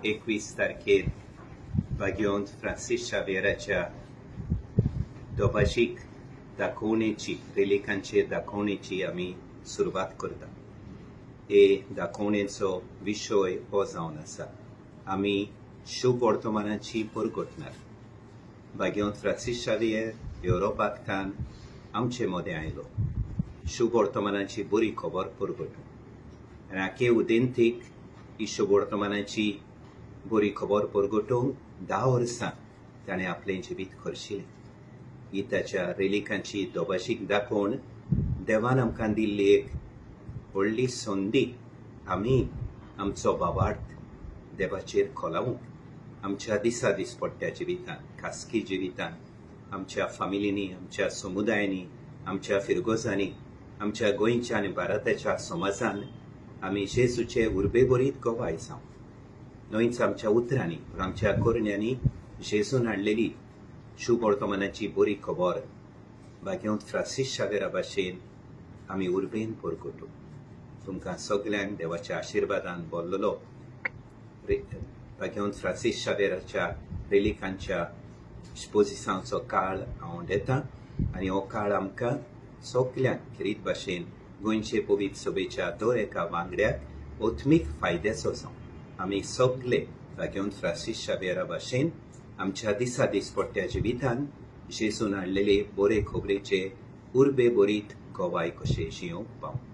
21 तारखेर वागयोंत फ्रांसीस शावेराच्या दोभाषीक दाखोवणेची रेलिकांचेर दाखोवणेची आमी सुरवात करता। हे दाखोवणेचो विशय हो जावन आसा आमी शुभ वर्तमानाची परगटणार। वागयोंत फ्रांसीस शावेर युरोपांतल्यान आमचे मदें आयलो शुभ वर्तमानाची बरी खबर परगटूंक। आखे उदेंतीक ही शुभ वर्तमानाची बरी खबर परगटूंक 10 वर्सां ताणें आपलें जिवीत खर्चिलें। ही ताच्या रेलिकांची दोभाशीक दाखोवन देवान आमकां दिल्ली एक व्हडली संदी। आमी आमचो भावार्थ देवाचेर खोलावूंक आमच्या दिसा दिसपट्ट्या जिवितांत, खासगी जिवितांत, आमच्या फामिलींनी, आमच्या समुदायांनी, आमच्या फिरगोजांनी, आमच्या गोंयच्या आनी भारताच्या समाजान आमी जेजूचे उर्बे बरीत गोवाय जावं। न्हयच आमच्या उतरांनी पूण आमच्या करण्यांनी जेजून हाडलेली शुभ वर्तमानाची बरी खबर वागयोंत फ्रांसीस शावेरा भाशेन आमी उर्बेन परगटूं। तुमकां सगल्यांक देवाच्या आशिर्वादान भरलेलो वागयोंत फ्रांसीस शावेराच्या रेलिकांच्या इस्पोजिसांचो काळ हांव देतां आनी हो काळ आमकां सगल्यांक खेरीत भाशेन गोंयचे पवित्र सभेच्या दर एका वांगड्याक ओत्मीक फायद्याचो जावं। आमी सगळे वागयोंत फ्रांसीस शावेरा भाशेन आमच्या दिसा दिसपट्ट्या जिवितान जेजून हाडलेले बरे खबरेचे उर्बे बरीत गोवाय कशे जियोंक पावूं।